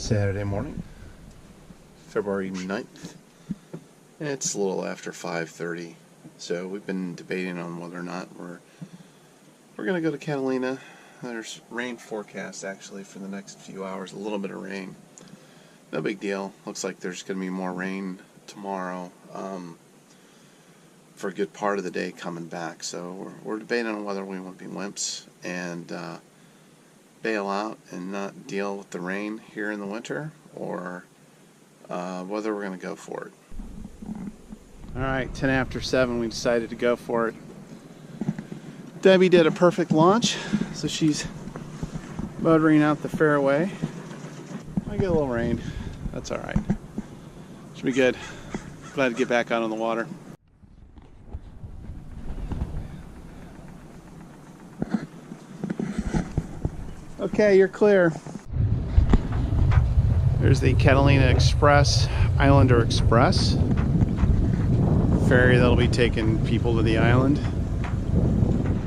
Saturday morning, February 9th. It's a little after 5:30, so we've been debating on whether or not we're going to go to Catalina. There's rain forecast actually for the next few hours, a little bit of rain. No big deal. Looks like there's going to be more rain tomorrow for a good part of the day coming back. So we're debating on whether we want to be wimps and bail out and not deal with the rain here in the winter, or whether we're going to go for it. Alright, 10 after 7, we decided to go for it. Debbie did a perfect launch, so she's motoring out the fairway. I get a little rain, that's alright. Should be good. Glad to get back out on the water. Okay, you're clear. There's the Catalina Express, Islander Express ferry that'll be taking people to the island.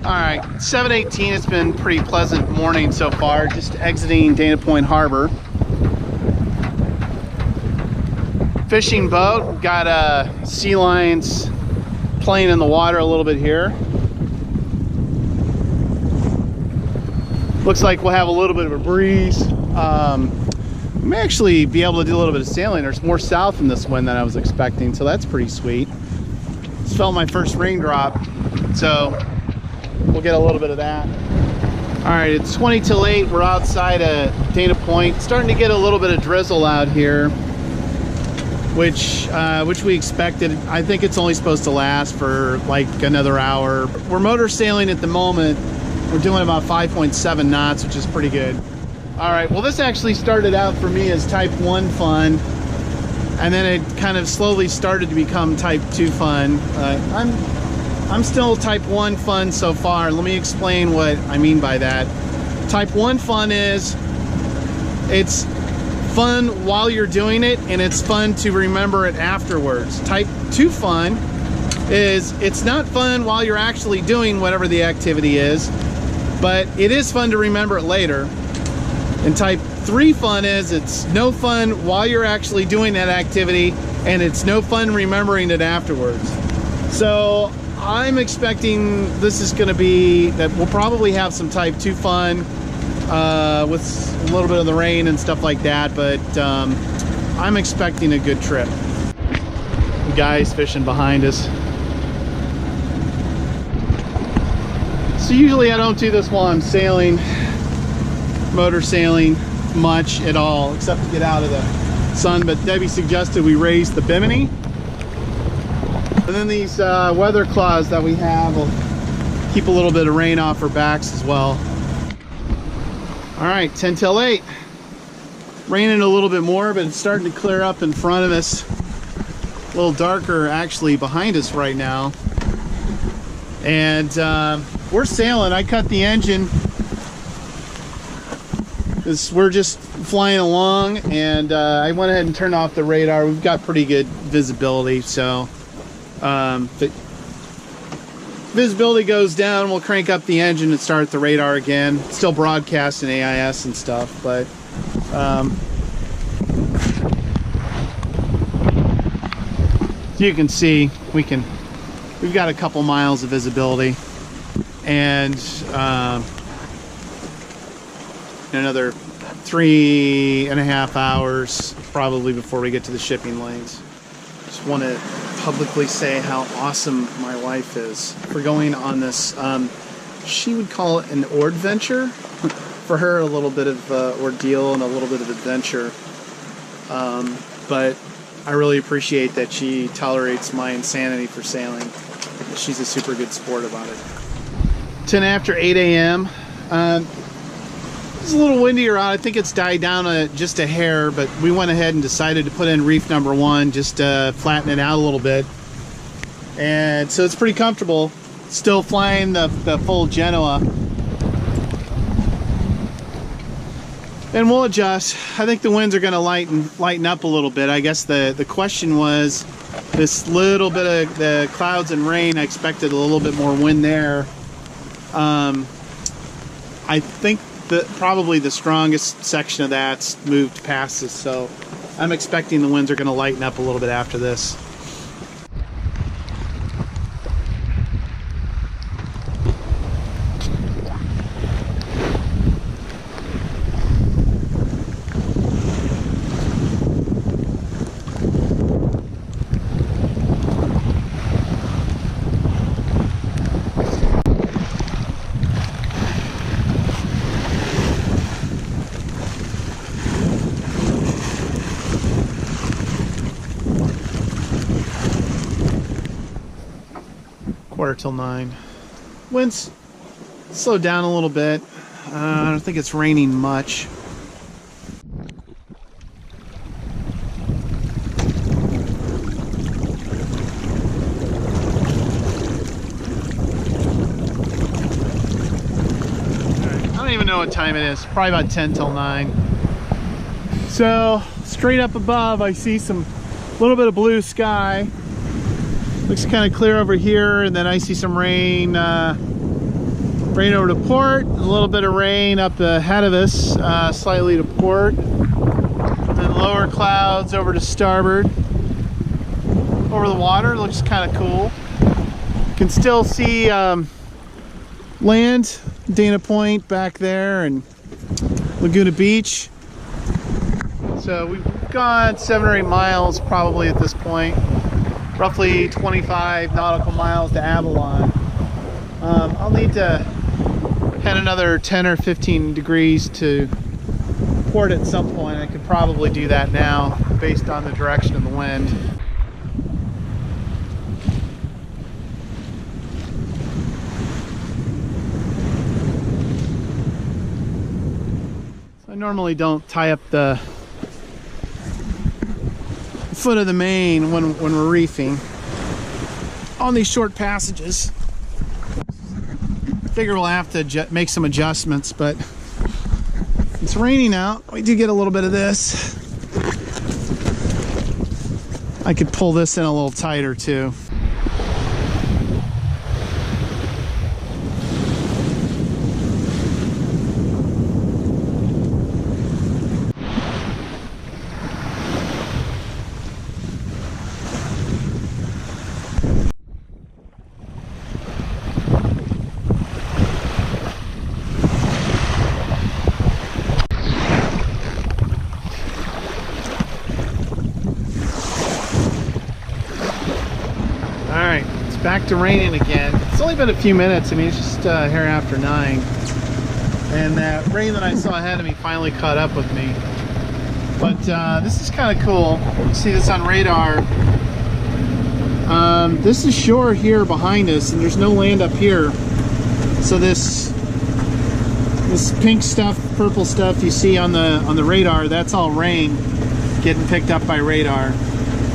Alright, 7:18. It's been a pretty pleasant morning so far, just exiting Dana Point Harbor. Fishing boat, got sea lions playing in the water a little bit here. Looks like we'll have a little bit of a breeze. We may actually be able to do a little bit of sailing. There's more south in this wind than I was expecting, so that's pretty sweet. Just felt my first raindrop, so we'll get a little bit of that. All right, it's 20 till 8. We're outside of Dana Point. Starting to get a little bit of drizzle out here, which we expected. I think it's only supposed to last for like another hour. We're motor sailing at the moment. We're doing about 5.7 knots, which is pretty good. All right, well, this actually started out for me as type 1 fun, and then it kind of slowly started to become type 2 fun. I'm still type 1 fun so far. Let me explain what I mean by that. Type 1 fun is, it's fun while you're doing it, and it's fun to remember it afterwards. Type 2 fun is, it's not fun while you're actually doing whatever the activity is, but it is fun to remember it later. And type 3 fun is, it's no fun while you're actually doing that activity, and it's no fun remembering it afterwards. So I'm expecting this is going to be, that we'll probably have some type 2 fun with a little bit of the rain and stuff like that, but I'm expecting a good trip. Guys fishing behind us. So usually I don't do this while I'm sailing, motor sailing much at all, except to get out of the sun, but Debbie suggested we raise the bimini. And then these weather claws that we have will keep a little bit of rain off our backs as well. All right, 10 till 8. Raining a little bit more, but it's starting to clear up in front of us. A little darker actually behind us right now. And we're sailing. I cut the engine. We're just flying along, and I went ahead and turned off the radar. We've got pretty good visibility, so if visibility goes down, we'll crank up the engine and start the radar again. Still broadcasting AIS and stuff, but you can see we've got a couple miles of visibility, and another 3.5 hours probably before we get to the shipping lanes. Just want to publicly say how awesome my wife is for going on this, she would call it an ord venture. For her, a little bit of ordeal and a little bit of adventure, but I really appreciate that she tolerates my insanity for sailing. She's a super good sport about it. 10 after 8 a.m. It's a little windier out. I think it's died down just a hair, but we went ahead and decided to put in reef number 1 just to flatten it out a little bit. And so it's pretty comfortable. Still flying the full Genoa. And we'll adjust. I think the winds are going to lighten up a little bit. I guess the question was this little bit of the clouds and rain. I expected a little bit more wind there. I think probably the strongest section of that's moved past us, so I'm expecting the winds are going to lighten up a little bit after this. Quarter till 9. Winds slowed down a little bit. I don't think it's raining much. I don't even know what time it is. Probably about 10 till 9. So straight up above, I see some little bit of blue sky. Looks kind of clear over here, and then I see some rain rain over to port, a little bit of rain up ahead of us, slightly to port, then lower clouds over to starboard. Over the water, looks kind of cool. Can still see land, Dana Point back there, and Laguna Beach. So we've gone 7 or 8 miles probably at this point. Roughly 25 nautical miles to Avalon. I'll need to head another 10 or 15 degrees to port at some point. I could probably do that now based on the direction of the wind. So I normally don't tie up the foot of the main when we're reefing on these short passages. I figure we'll have to make some adjustments, but it's raining out. We do get a little bit of this. I could pull this in a little tighter too. Back to raining again. It's only been a few minutes. I mean, it's just here after 9, and that rain that I saw ahead of me finally caught up with me. But this is kind of cool. You see this on radar. This is shore here behind us, and there's no land up here. So this pink stuff, purple stuff you see on the radar, that's all rain getting picked up by radar.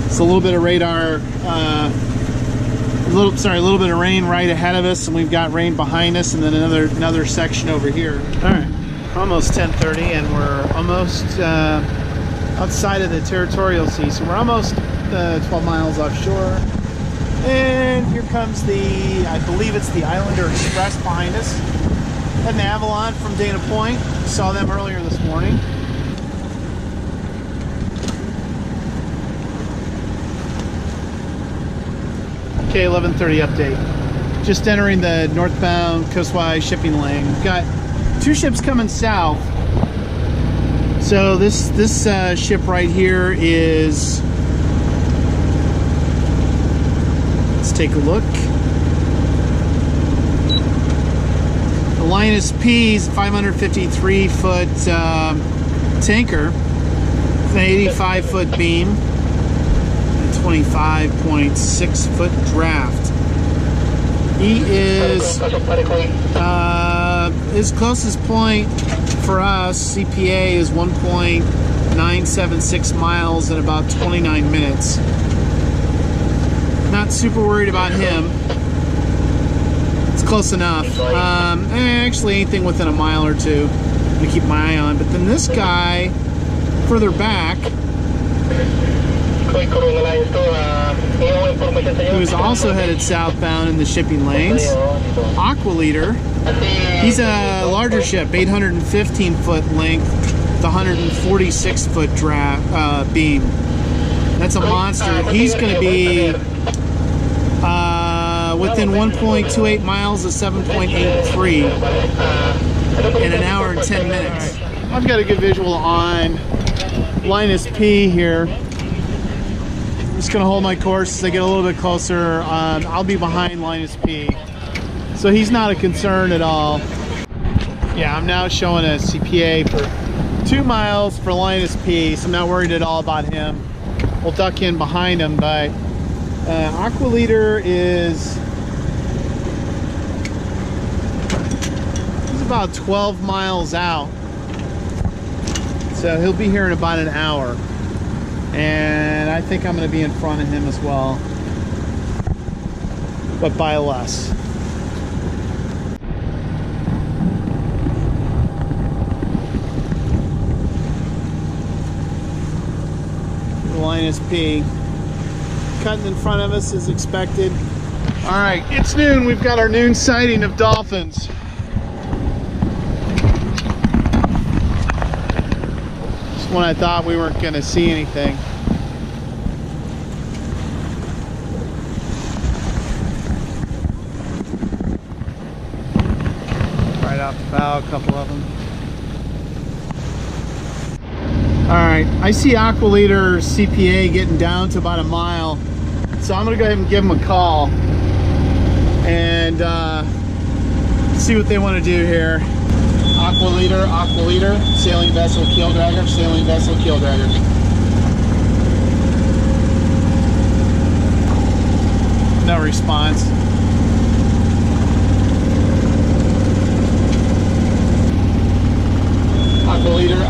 It's a little bit of radar. A little bit of rain right ahead of us, and we've got rain behind us, and then another section over here. All right, almost 10:30, and we're almost outside of the territorial sea, so we're almost 12 miles offshore. And here comes I believe it's the Islander Express behind us, heading to Avalon from Dana Point. Saw them earlier this morning. Okay, 11:30 update. Just entering the northbound coastwise shipping lane. We've got 2 ships coming south. So this ship right here is, let's take a look. The Linus P's 553 foot tanker, with an 85-foot beam. 25.6 foot draft. He is his closest point for us, CPA, is 1.976 miles in about 29 minutes. Not super worried about him. It's close enough. Actually, anything within a mile or two I'm gonna keep my eye on. But then this guy further back, who is also headed southbound in the shipping lanes. Aqua Leader, he's a larger ship, 815 foot length, with 146 foot beam. That's a monster. He's going to be within 1.28 miles of 7.83 in an hour and 10 minutes. I've got a good visual on Linus P here. I'm just going to hold my course as I get a little bit closer. I'll be behind Linus P, so he's not a concern at all. Yeah, I'm now showing a CPA for 2 miles for Linus P, so I'm not worried at all about him. We'll duck in behind him, but Aqua Leader is about 12 miles out, so he'll be here in about an hour, and I think I'm going to be in front of him as well, but by less. Linus P cutting in front of us as expected. All right, it's noon. We've got our noon sighting of dolphins. When I thought we weren't going to see anything. Right off the bow, a couple of them. Alright, I see Aqua Leader CPA getting down to about a mile, so I'm going to go ahead and give them a call and see what they want to do here. Aqua Leader, sailing vessel Keeldragger, sailing vessel Keeldragger. No response. Aqua Leader,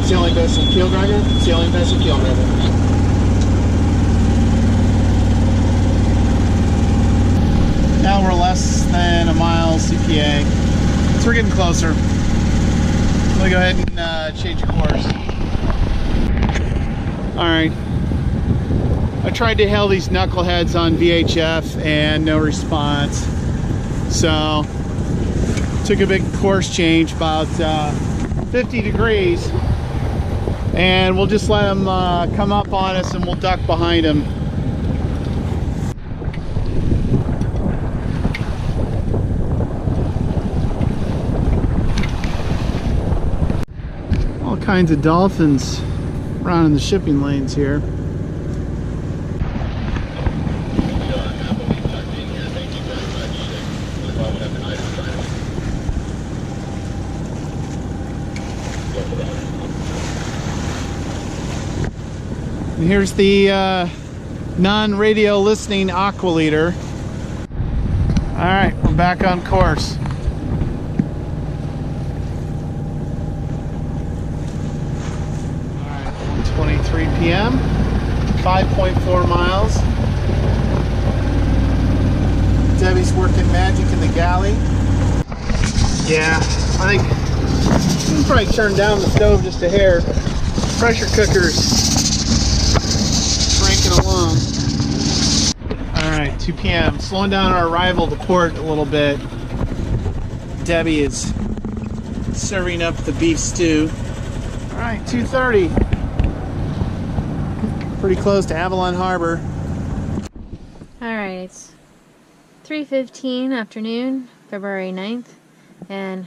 sailing vessel Keeldragger, sailing vessel Keeldragger. Now we're less than a mile CPA. So we're getting closer. I'm gonna go ahead and change course. Alright. I tried to hail these knuckleheads on VHF and no response. So, took a big course change, about 50 degrees. And we'll just let them come up on us and we'll duck behind them. Kinds of dolphins around in the shipping lanes here. And here's the non-radio listening Aqua Leader. All right, we're back on course. 3 p.m. 5.4 miles. Debbie's working magic in the galley. Yeah, I think we'll probably turn down the stove just a hair. Pressure cooker's cranking along. All right, 2 p.m. Slowing down our arrival to port a little bit. Debbie is serving up the beef stew. All right, 2:30. Pretty close to Avalon Harbor. Alright, it's 3:15 afternoon, February 9th, and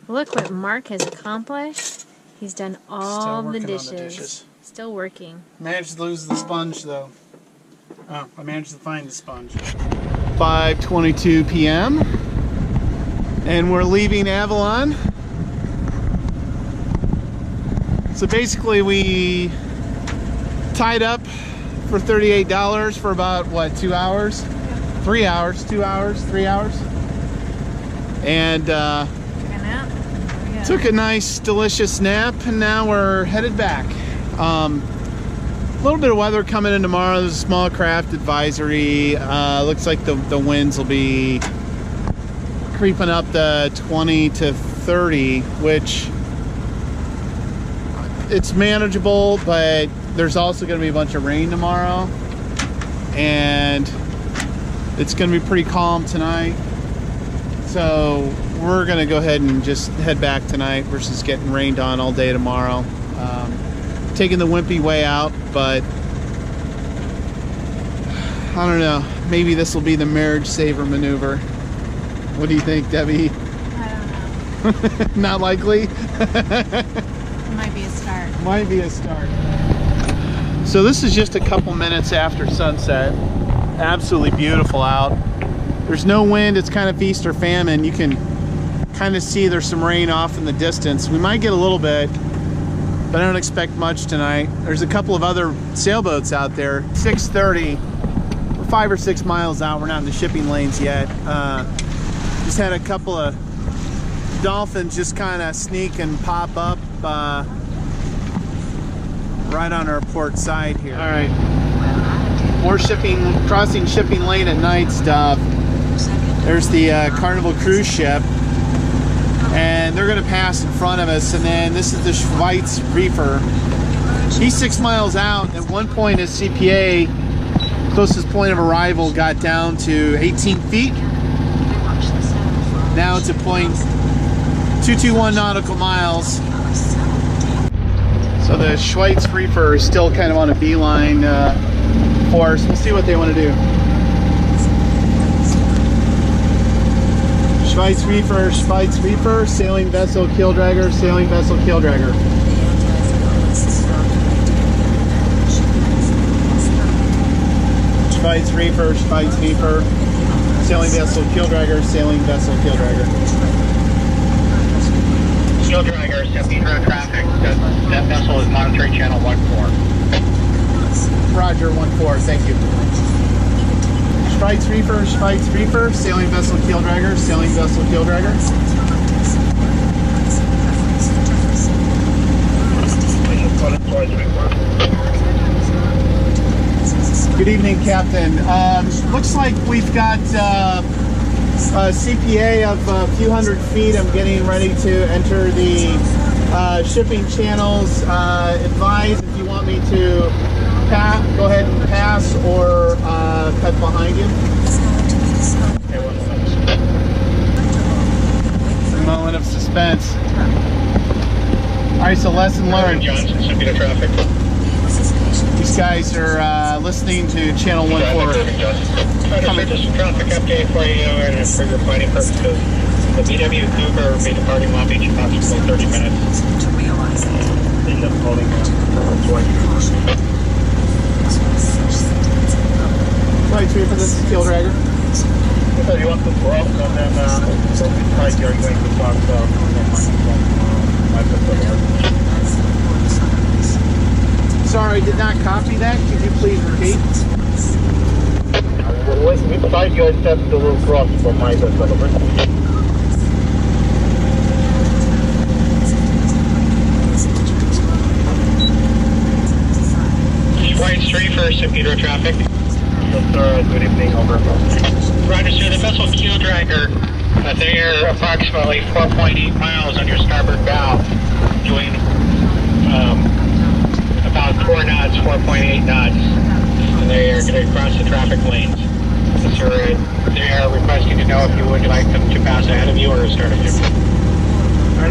look what Mark has accomplished. He's done all the dishes. Still working. Managed to lose the sponge though. Oh, I managed to find the sponge. 5:22 p.m. and we're leaving Avalon. So basically we tied up for $38 for about, what, 2 hours? 3 hours, 2 hours, 3 hours. And took a nice, delicious nap, and now we're headed back. A little bit of weather coming in tomorrow. There's a small craft advisory. Looks like the winds will be creeping up to 20 to 30, which it's manageable, but there's also going to be a bunch of rain tomorrow, and it's going to be pretty calm tonight. So we're going to go ahead and just head back tonight versus getting rained on all day tomorrow. Taking the wimpy way out, but I don't know. Maybe this will be the marriage saver maneuver. What do you think, Debbie? I don't know. Not likely? It might be a start. Might be a start. So this is just a couple minutes after sunset. Absolutely beautiful out. There's no wind. It's kind of feast or famine. You can kind of see there's some rain off in the distance. We might get a little bit, but I don't expect much tonight. There's a couple of other sailboats out there. 6:30. We're 5 or 6 miles out. We're not in the shipping lanes yet. Just had a couple of dolphins just kind of sneak and pop up right on our port side here. All right, more shipping, crossing shipping lane at night stuff. There's the Carnival cruise ship, and they're going to pass in front of us. And then this is the Schweitz Reefer. He's 6 miles out. At one point, his CPA, closest point of arrival, got down to 18 feet. Now it's at point 221 nautical miles. So the Schweitz Reefer is still kind of on a beeline for us. We'll see what they want to do. Schweitz Reefer, sailing vessel Keeldragger, sailing vessel Keeldragger. Schweitz Reefer, sailing vessel Keeldragger, sailing vessel Keeldragger. Keeldragger, 70 road traffic. That vessel is monitoring channel 14. Roger, 14, thank you. Schweitz Reefer, sailing vessel Keeldragger, sailing vessel Keeldragger. Good evening, Captain. Looks like we've got a CPA of a few hundred feet. I'm getting ready to enter the shipping channels. Advise if you want me to go ahead and pass or cut behind you. A moment of suspense. All right, so lesson learned. Johnson, traffic. These guys are listening to channel 14. Just a traffic update for you and for your planning purposes. The BW Cougar will be departing Long Beach in approximately 30 minutes. End up holding Right, for this is Keeldragger. So you want the growth and then so beside you're going to talk Sorry, did not copy that. Could you please repeat? Which side you accept the little cross from my developer? Schweitz Reefer, St. Peter traffic. Yes, sir. Good evening. Over. Roger, sir. The vessel Keeldragger, they are approximately 4.8 miles on your starboard bow, doing about 4 knots, 4.8 knots. And they are going to cross the traffic lanes. Sir, they are requesting to know if you would like them to pass ahead of you or start of you.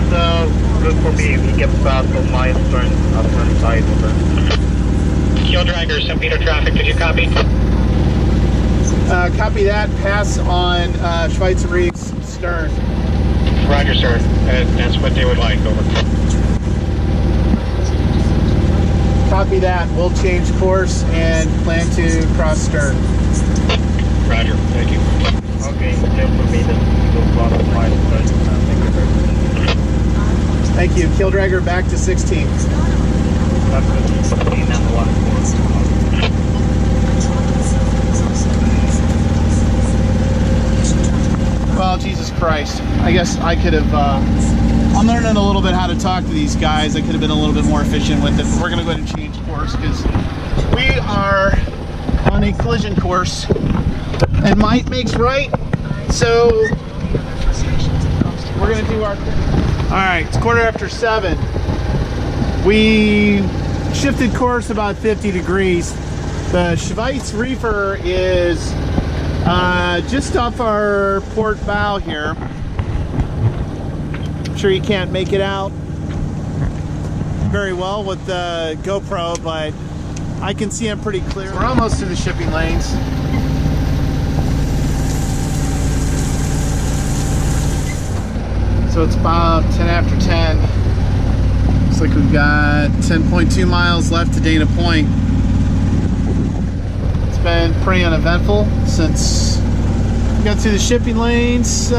That's good for me. We get past on my turn side. Over. Keeldragger, St. Peter traffic, did you copy? Copy that. Pass on Schweitz Reef's stern. Roger, sir. That's what they would like. Over. Copy that. We'll change course and plan to cross stern. Roger. Thank you. Okay, good for me. Then go on my turn. Thank you very much. Thank you. Keeldragger back to 16. That's good. 16 and 1. Well, Jesus Christ. I guess I could have, I'm learning a little bit how to talk to these guys. I could have been a little bit more efficient with it, but we're going to go ahead and change course because we are on a collision course and might makes right. So we're going to do our, all right, it's 7:15. We shifted course about 50 degrees. The Schweitz reefer is just off our port bow here. I'm sure you can't make it out very well with the GoPro, but I can see him pretty clear. We're almost to the shipping lanes. So it's about 10 after 10. Looks like we've got 10.2 miles left to Dana Point. It's been pretty uneventful since we got through the shipping lanes.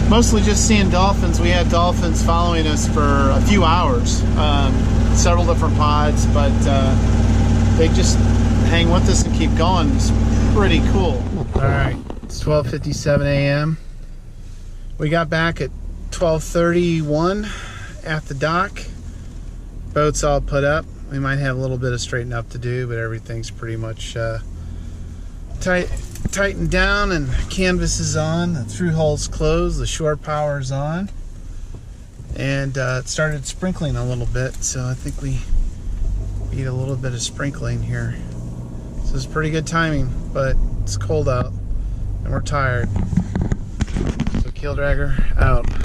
Mostly just seeing dolphins. We had dolphins following us for a few hours. Several different pods, but they just hang with us and keep going. It's pretty cool. All right, it's 12:57 a.m. We got back at 12:31 at the dock. Boat's all put up. We might have a little bit of straightening up to do, but everything's pretty much tightened down, and canvas is on, the through hull's closed, the shore power's on, and it started sprinkling a little bit, so I think we need a little bit of sprinkling here. So it's pretty good timing, but it's cold out and we're tired. So Keeldragger out.